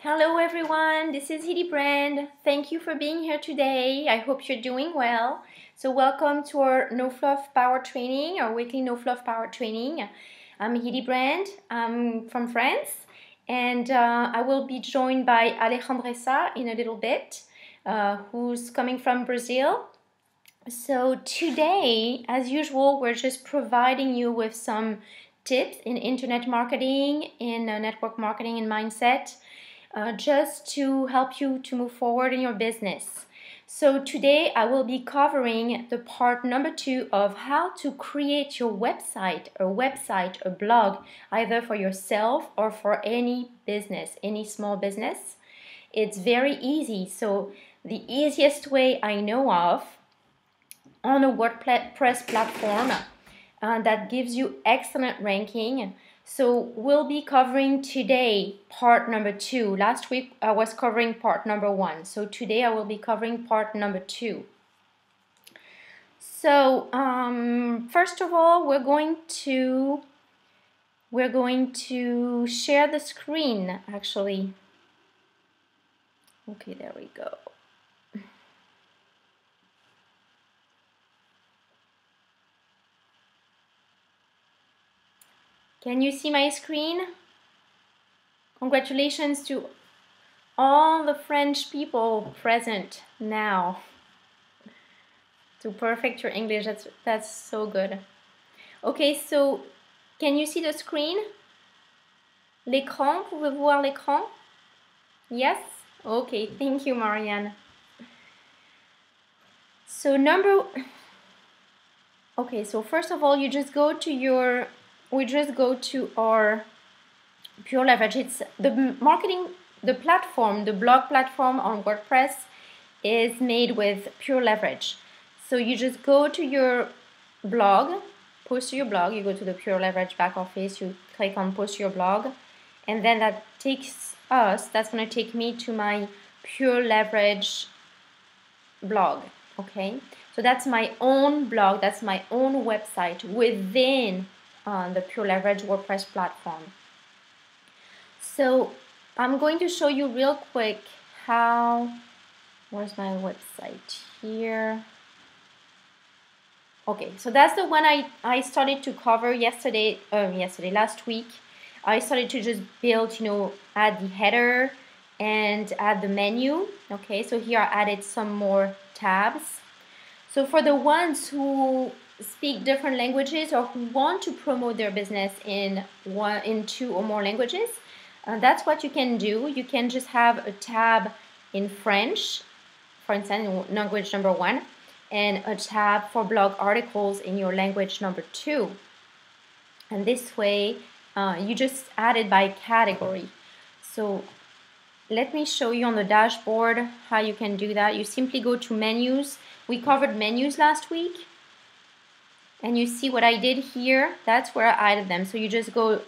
Hello everyone, this is Hildebrand. Thank you for being here today. I hope you're doing well. So welcome to our No Fluff Power Training, our weekly No Fluff Power Training. I'm Hildebrand, I'm from France, and I will be joined by Alexandre Sa in a little bit, who's coming from Brazil. So today, as usual, we're just providing you with some tips in internet marketing, in network marketing and mindset, just to help you to move forward in your business. So today I will be covering the part number 2 of how to create your website, a blog, either for yourself or for any business, any small business. It's very easy. So the easiest way I know of on a WordPress platform that gives you excellent ranking. So we'll be covering today part number 2. Last week I was covering part number 1. So today I will be covering part number 2. So first of all, we're going to share the screen actually. Okay, there we go. Can you see my screen? Congratulations to all the French people present now. To perfect your English, that's so good. Okay, so can you see the screen? L'écran, pouvez-vous voir l'écran? Yes? Okay, thank you, Marianne. So first of all, we just go to our Pure Leverage. It's the blog platform on WordPress is made with Pure Leverage. So you just go to your blog, post to your blog, you go to the Pure Leverage back office, you click on post your blog, and then that's going to take me to my Pure Leverage blog, okay? So that's my own blog, that's my own website within the Pure Leverage WordPress platform. So I'm going to show you real quick where's my website here? Okay, so that's the one I started to cover last week. I started to just build, add the header and add the menu. Okay, so here I added some more tabs. So for the ones who speak different languages or who want to promote their business in 2 or more languages, that's what you can do. You can just have a tab in French, for instance, language number 1, and a tab for blog articles in your language number 2. And this way, you just add it by category. So let me show you on the dashboard how you can do that. You simply go to menus. We covered menus last week. And you see what I did here? That's where I added them. So you just go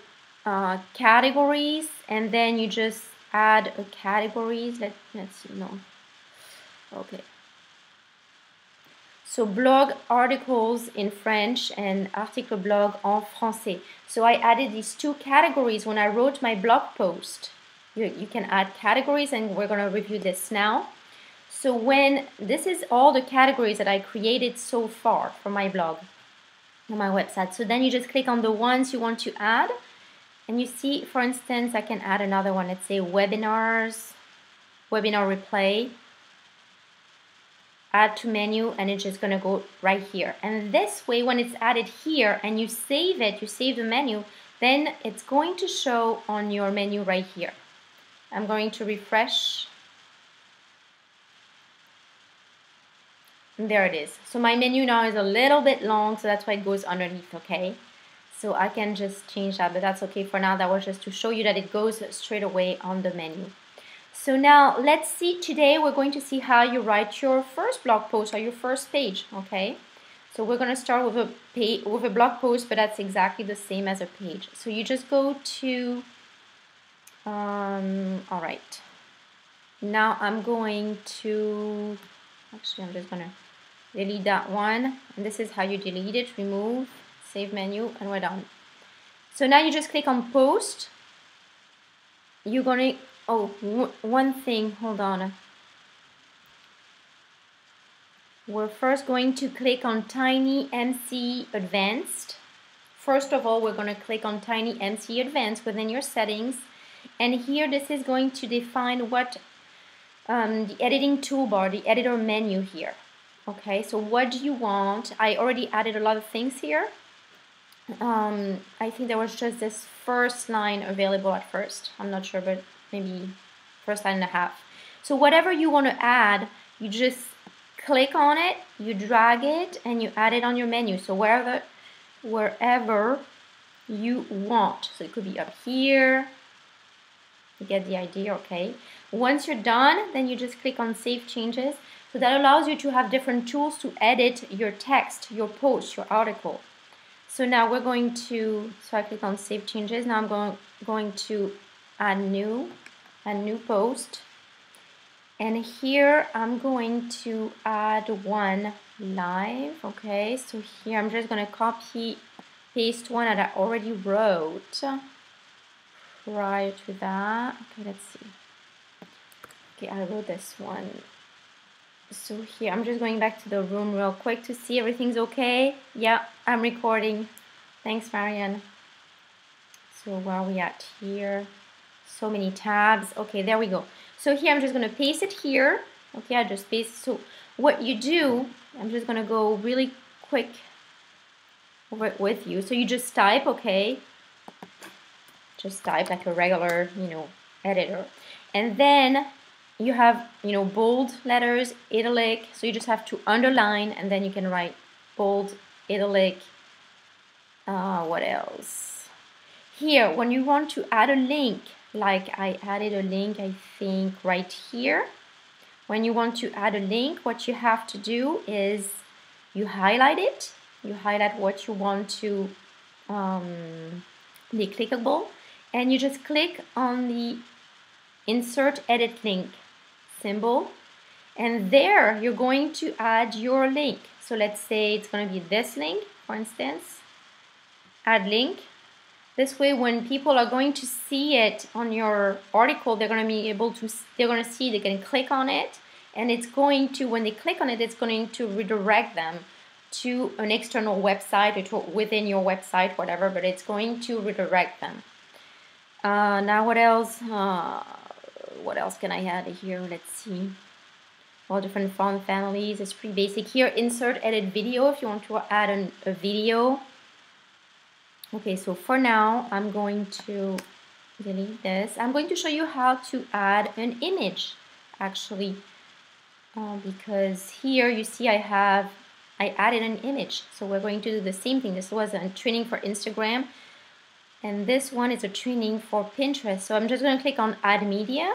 categories, and then you just add a categories. Let's see, no. Okay. So blog articles in French and article blog en français. So I added these 2 categories when I wrote my blog post. You can add categories, and we're going to review this now. So this is all the categories that I created so far for my blog on my website. So then you just click on the ones you want to add, and you see, for instance, I can add another one. Let's say webinars, webinar replay, add to menu, and it's just going to go right here. And this way, when it's added here and you save it, you save the menu, then it's going to show on your menu right here. I'm going to refresh. And there it is. So my menu now is a little bit long, so that's why it goes underneath, okay? So I can just change that, but that's okay for now. That was just to show you that it goes straight away on the menu. So now let's see, today we're going to see how you write your first blog post or your first page, okay? So we're going to start with a blog post, but that's exactly the same as a page. So you just go to, all right. Now I'm going to, actually I'm just going to delete that one, and this is how you delete it. Remove, save menu, and we're done. So now you just click on post. You're going to Oh, one thing, hold on. We're first going to click on Tiny MCE Advanced. First of all, we're going to click on Tiny MCE Advanced within your settings. And here, this is going to define what the editing toolbar, the editor menu here. Okay, so what do you want? I already added a lot of things here. I think there was just this first line available at first. I'm not sure, but maybe first line and a half. So whatever you want to add, you just click on it, you drag it, and you add it on your menu. So wherever you want. So it could be up here. You get the idea, okay? Once you're done, then you just click on Save Changes. So that allows you to have different tools to edit your text, your post, your article. So now we're going to, so I click on Save Changes. Now I'm going to add new post. And here I'm going to add one live, okay? So here I'm just going to copy, paste one that I already wrote prior to that. Okay, let's see. Okay, I wrote this one. So here, I'm just going back to the room real quick to see everything's okay. Yeah, I'm recording. Thanks, Marianne. So where are we at here? So many tabs. Okay, there we go. So here, I'm just going to paste it here. Okay, I just paste. So what you do, I'm just going to go really quick over it with you. So you just type, okay? Just type like a regular, editor. And then you have, bold letters, italic, so you just have to underline, and then you can write bold, italic, what else? Here, when you want to add a link, like I added a link, I think, right here. When you want to add a link, what you have to do is you highlight it. You highlight what you want to be clickable, and you just click on the Insert Edit Link symbol, and there you're going to add your link. So let's say it's going to be this link, for instance. Add link. This way, when people are going to see it on your article, they're going to be able to, they can click on it, and it's going to, when they click on it, it's going to redirect them to an external website or to within your website, whatever, but it's going to redirect them. Now what else? What else can I add here? Let's see. All different font families. It's pretty basic here. Insert edit video if you want to add a video. Okay, so for now, I'm going to delete this. I'm going to show you how to add an image, actually, because here you see I added an image. So we're going to do the same thing. This was a training for Instagram, and this one is a training for Pinterest. So I'm just going to click on Add Media.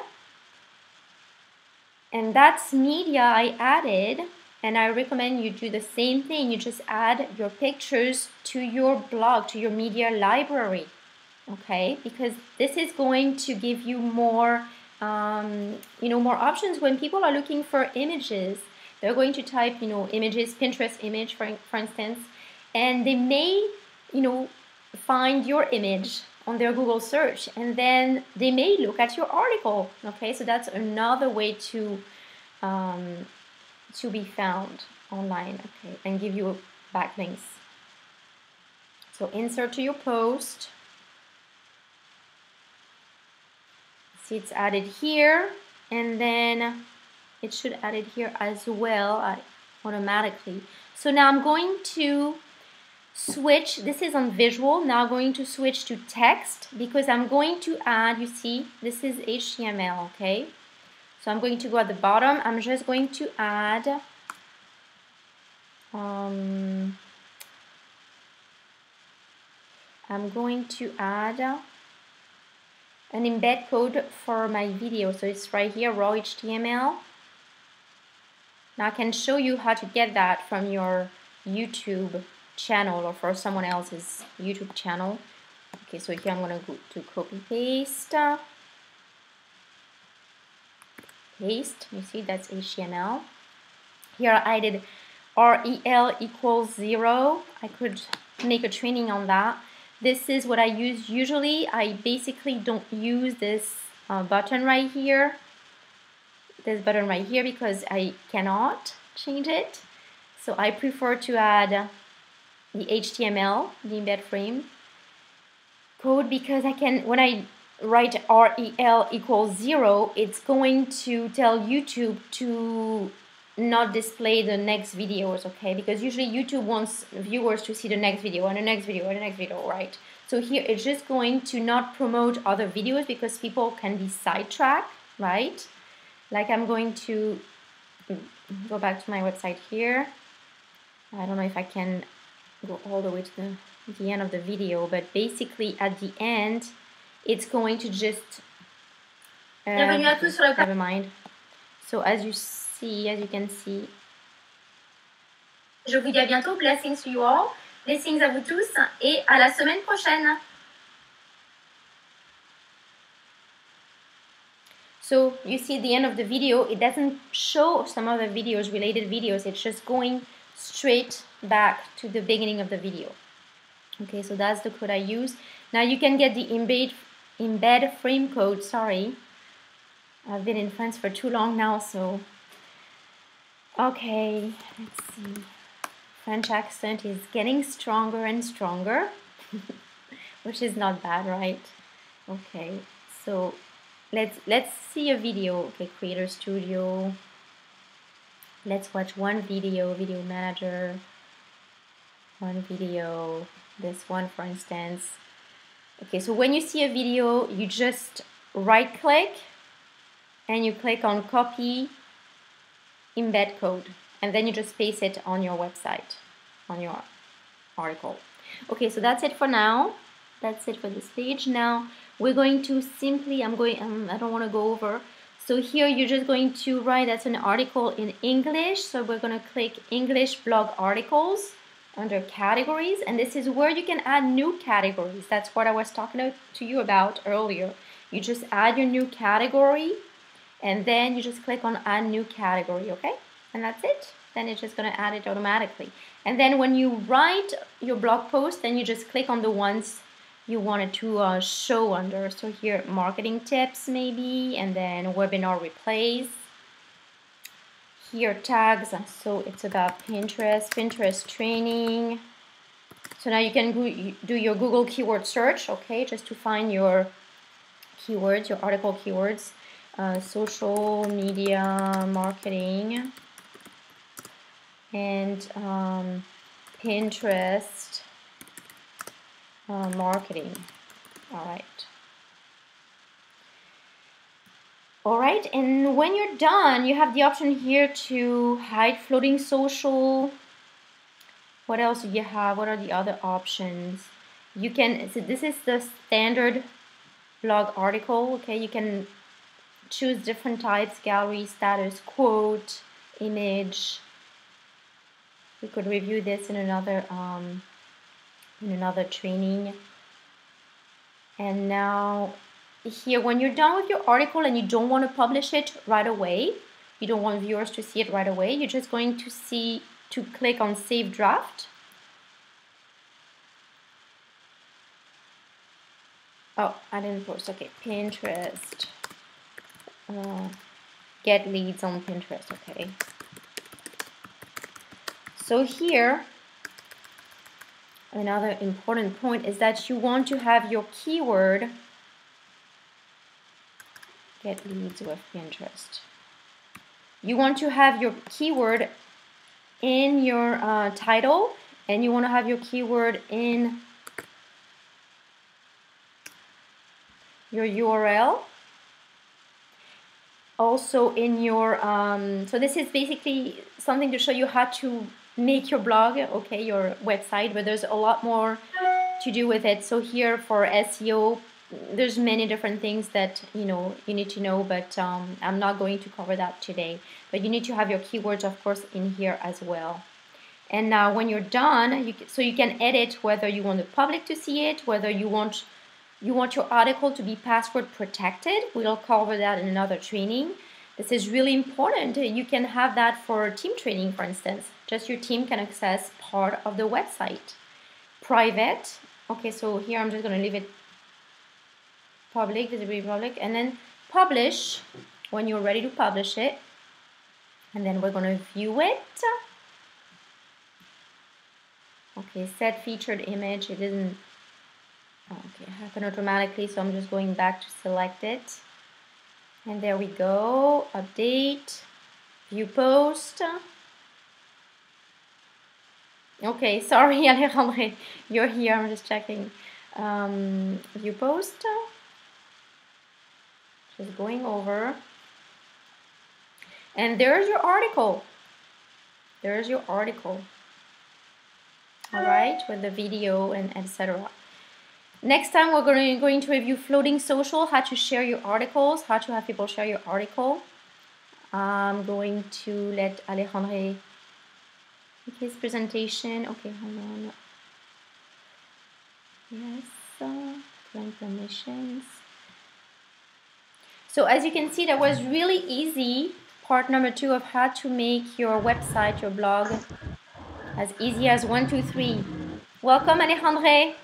And that's media I added, and I recommend you do the same thing. You just add your pictures to your blog, to your media library, okay? Because this is going to give you more, more options when people are looking for images. They're going to type, images, Pinterest image, for instance, and they may, find your image on their Google search, and then they may look at your article. Okay, so that's another way to be found online. Okay, and give you backlinks. So insert to your post. See, it's added here, and then it should add it here as well automatically. So now I'm going to switch, this is on visual, now I'm going to switch to text because I'm going to add, you see, this is HTML, okay? So I'm going to go at the bottom, I'm just going to add an embed code for my video. So it's right here, raw HTML. Now I can show you how to get that from your YouTube channel or for someone else's YouTube channel. Okay, so here I'm going to go to copy paste. Paste, you see that's HTML. Here I did rel equals 0. I could make a training on that. This is what I use usually. I basically don't use this button right here. This button right here because I cannot change it. So I prefer to add the HTML, the embed frame code, because I can, when I write REL equals 0, it's going to tell YouTube to not display the next videos, okay? Because usually YouTube wants viewers to see the next video and the next video and the next video, right? So here it's just going to not promote other videos because people can be sidetracked, right? Like I'm going to go back to my website here. I don't know if I can go all the way to the end of the video, but basically at the end, it's going to just, never mind. So as you can see, je vous dis à bientôt, blessings to you all, blessings à vous tous, et à la semaine prochaine. So you see at the end of the video, it doesn't show some other videos, related videos, it's just going straight back to the beginning of the video. Okay, so that's the code I use. Now you can get the embed frame code, sorry. I've been in France for too long now, so. Okay, let's see. French accent is getting stronger and stronger, which is not bad, right? Okay, so let's see a video. Okay, Creator Studio. Let's watch one video, Video Manager. One video, this one for instance. Okay, so when you see a video, you just right click and you click on copy embed code, and then you just paste it on your website, on your article. Okay, so that's it for now. That's it for this page. Now we're going to simply, I don't want to go over. So here you're just going to write, that's an article in English. So we're going to click English blog articles under categories, and this is where you can add new categories. That's what I was talking to you about earlier. You just add your new category, and then you just click on add new category, okay? And that's it. Then it's just going to add it automatically. And then when you write your blog post, then you just click on the ones you wanted to show under. So here, marketing tips maybe, and then webinar replays. Here, tags, so it's about Pinterest training. So now you can do your Google keyword search, okay, just to find your keywords, your article keywords. Social media marketing and Pinterest marketing. All right. Alright, and when you're done, you have the option here to hide floating social. What else do you have? What are the other options? You can, so this is the standard blog article, okay? You can choose different types, gallery, status, quote, image. We could review this in another training. And now, here, when you're done with your article and you don't want to publish it right away, you don't want viewers to see it right away, you're just going to click on Save Draft. Oh, I didn't post. Okay, Pinterest. Get leads on Pinterest. Okay. So here, another important point is that you want to have your keyword get leads with Pinterest. You want to have your keyword in your title, and you want to have your keyword in your URL. Also in your, so this is basically something to show you how to make your blog, okay, your website, but there's a lot more to do with it. So here for SEO, there's many different things that you need to know, but I'm not going to cover that today. But you need to have your keywords, of course, in here as well. And now when you're done, so you can edit whether you want the public to see it, whether you want your article to be password protected. We'll cover that in another training. This is really important. You can have that for team training, for instance. Just your team can access part of the website. Private. Okay, so here I'm just going to leave it public, visibility public, and then publish when you're ready to publish it. And then we're going to view it. Okay, set featured image. It didn't happen automatically, so I'm just going back to select it. And there we go. Update. View post. Okay, sorry, Alexandre, you're here. I'm just checking. View post. Just going over. And there's your article. There's your article. All right, with the video and etc. Next time we're going to review floating social, how to share your articles, how to have people share your article. I'm going to let Alexandre make his presentation. Okay, hold on. Yes, grant permissions. So as you can see, that was really easy. Part number 2 of how to make your website, your blog, as easy as 1, 2, 3. Welcome, Alexandre.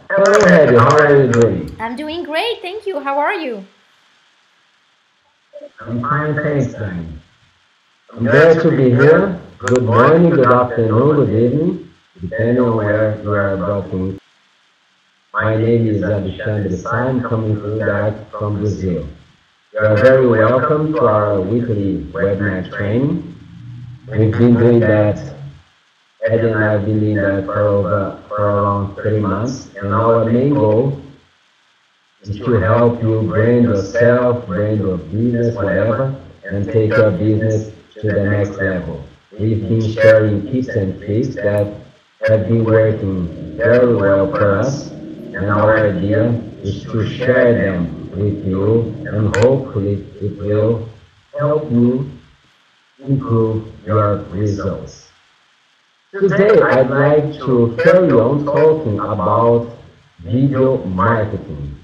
Hello, Heidi. How are you doing? I'm doing great, thank you. How are you? I'm fine, thanks, Danny. I'm glad to be here. Good morning, good afternoon, good evening, depending on where you are broadcasting. My name is Alexandre Sa. I'm coming to you direct from Brazil. You are very welcome to our weekly webinar training. We've been doing that, Ed and I have been doing that for around 3 months, and our main goal is to help you brand yourself, brand your business, whatever, and take your business to the next level. We've been sharing tips and tricks that have been working very well for us, and our idea is to share them with you, and hopefully it will help you improve your results. Today I'd like to carry on talking about video marketing.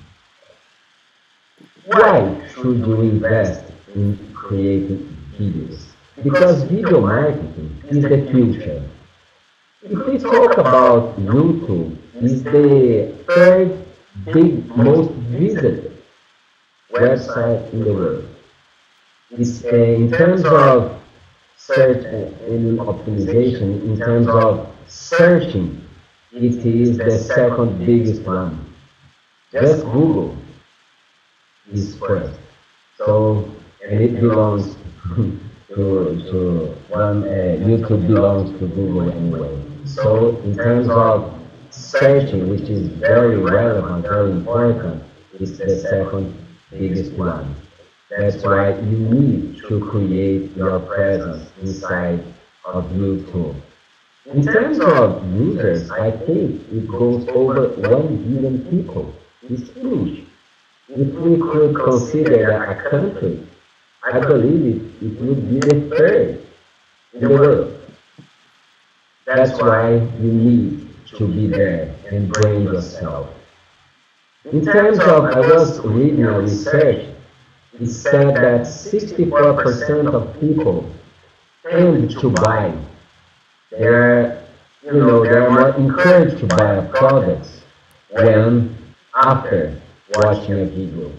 Why should you invest in creating videos? Because video marketing is the future. If we talk about YouTube, it's the third most visited website in the world. It's in terms of search and optimization, in terms of searching, it is the second biggest one. Just Google is first. So, and it belongs to one, YouTube belongs to Google anyway. So in terms of searching, which is very relevant, very important, it's the second biggest one. That's why you need to create your presence inside of YouTube. In terms of users, I think it goes over 1 billion people. It's huge. If we could consider a country, I believe it would be the third in the world. That's why you need to be there and brand yourself. In terms of, I was reading a research, it said that 64% of people tend to buy. They're more encouraged to buy products when after watching a video.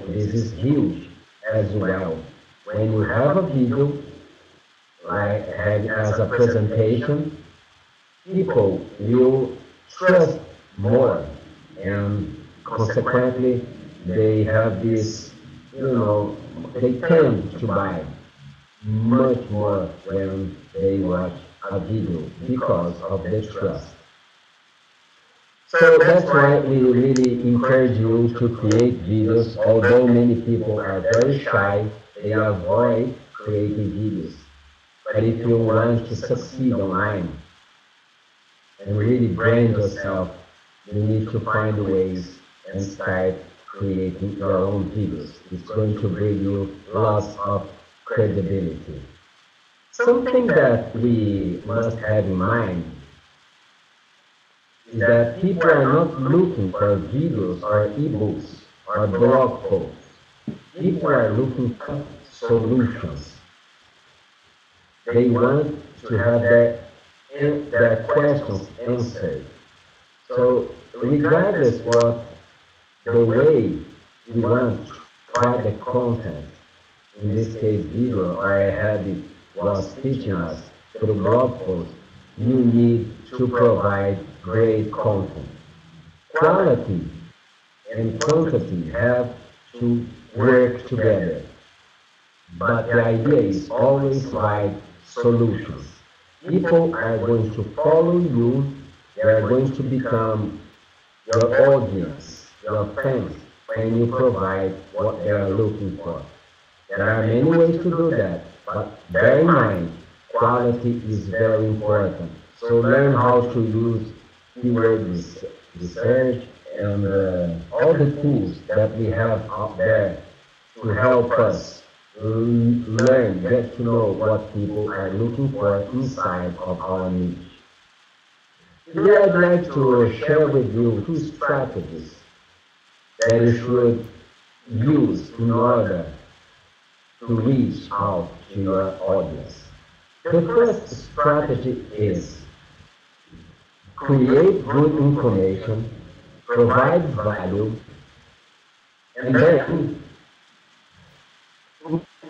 This is huge as well. When you have a video, like as a presentation, people will trust more, and consequently they have this, they tend to buy much more when they watch a video because of the trust. So that's why we really encourage you to create videos. Although many people are very shy, they avoid creating videos. But if you want to succeed online and really brand yourself, you need to find ways and start creating your own videos. It's going to bring you lots of credibility. Something that we must have in mind is that people are not looking for videos or ebooks or blog posts. People are looking for solutions. They want to have their questions answered. So regardless what the way we want to provide the content, in this case video, or I had it was teaching us through blog posts, you need to provide great content. Quality and quantity have to work together, but the idea is always find solutions. People are going to follow you, they are going to become your audience, your fans, when you provide what they are looking for. There are many ways to do that, but bear in mind, quality is very important. So learn how to use keyword research and all the tools that we have out there to help us learn, get to know what people are looking for inside of our niche. Today I'd like to share with you two strategies that you should use in order to reach out to your audience. The first strategy is create good information, provide value, and then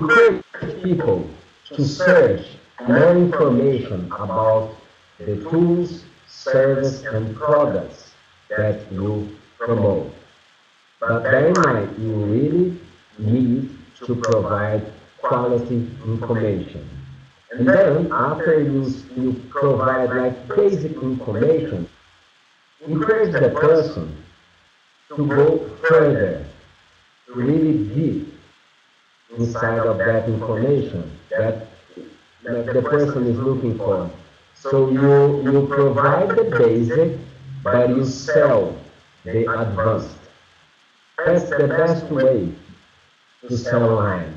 encourage people to search more information about the tools, service, and products that you promote. But bear in mind, you really need to provide quality information. And then, after you provide like basic information, encourage the person to go further, really deep inside of that information that the person is looking for. So you provide the basic, but you sell the advanced. That's the best way to sell online.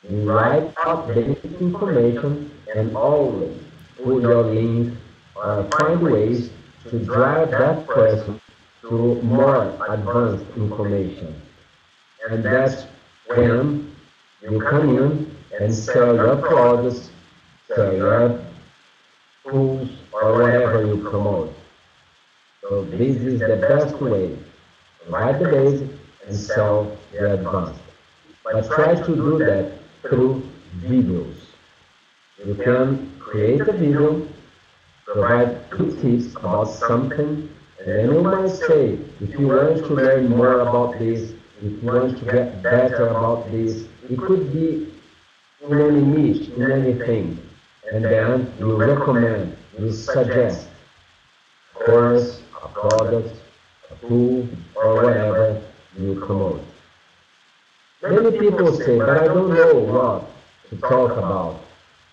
You write out basic information and always put your link or find ways to drive that person to more advanced information. And that's when you come in and sell your products, sell your tools, or whatever you promote. So this is the best way. Provide the basic and sell the advanced. But try to do that through videos. You can create a video, provide good tips about something, and then you might say, if you want to learn more about this, if you want to get better about this, it could be in any niche, in anything. And then you recommend, you suggest a course, a product, a tool, or whatever you promote. Many people say, but I don't know what to talk about,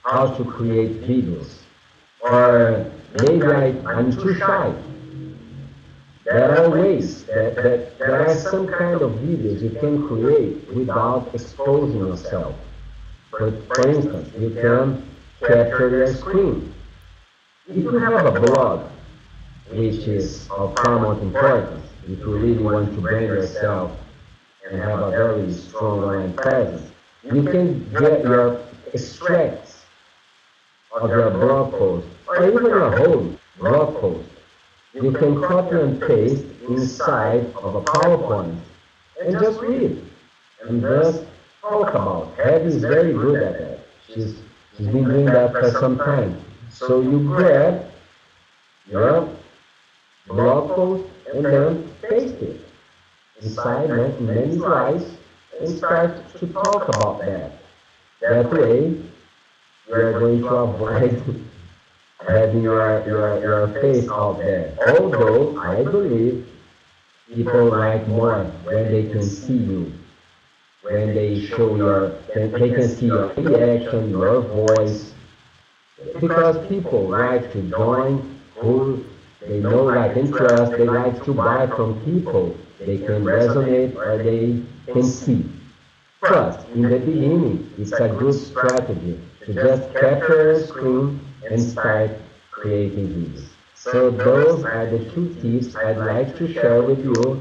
how to create videos, or maybe I'm too shy. There are ways, there are some kind of videos you can create without exposing yourself. For instance, you can capture your screen. If you have a blog, which is of paramount importance, if you really want to brand yourself and have a very strong online presence, you can get your extracts of your blog post, or even your whole blog post. You can copy and paste inside of a PowerPoint and just read and just talk about. Abby is very good at that. She's been doing that for some time. So you grab your blog post and then paste it inside many slides and start to talk about that. That way, you are going to avoid having your face out there. Although I believe people like more when they can see you, when they show they can see your reaction, your voice, because people like to join who they know, like and trust. They like to buy from people they can resonate or they can see. First, in the beginning, it's a good strategy to just capture a screen and start creating videos. So those are the two tips I'd like to share with you.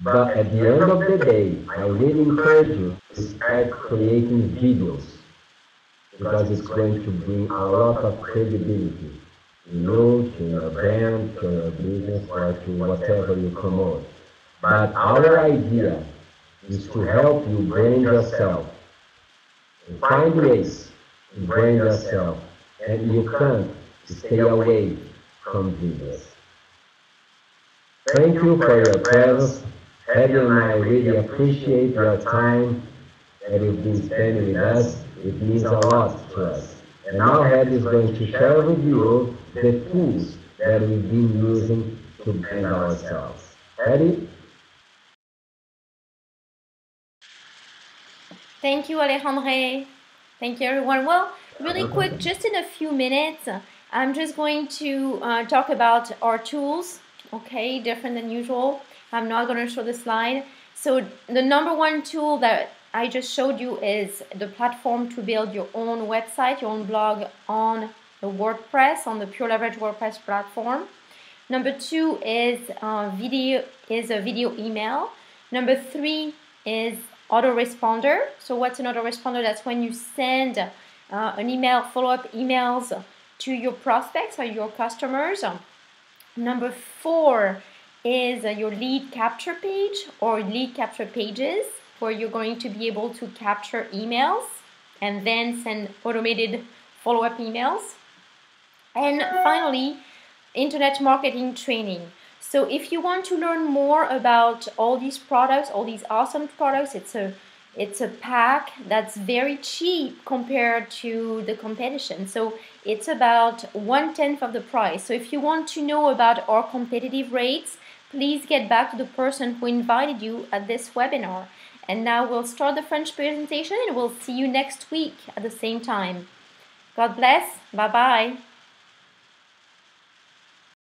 But at the end of the day, I really encourage you to start creating videos because it's going to bring a lot of credibility to you, to your brand, to your business, or to whatever you promote. But our idea is to help you brand yourself and find ways to brand yourself, and you can't stay away from videos. Thank you for your presence. Hedy and I really appreciate your time that you've been spending with us. It means a lot to us. And now Hedy is going to share with you the tools that we've been using to brand ourselves. Hedy? Thank you, Alexandre. Thank you, everyone. Well, really quick, just in a few minutes, I'm just going to talk about our tools, okay, different than usual. I'm not going to show the slide. So the number one tool that I just showed you is the platform to build your own website, your own blog on the WordPress, on the Pure Leverage WordPress platform. Number two is a video email. Number three is autoresponder. So what's an autoresponder? That's when you send an email, follow-up emails to your prospects or your customers. Number four is your lead capture page or lead capture pages, where you're going to be able to capture emails and then send automated follow-up emails. And finally, internet marketing training. So if you want to learn more about all these products, all these awesome products, it's a pack that's very cheap compared to the competition. So it's about 1/10 of the price. So if you want to know about our competitive rates, please get back to the person who invited you at this webinar. And now we'll start the French presentation and we'll see you next week at the same time. God bless. Bye-bye.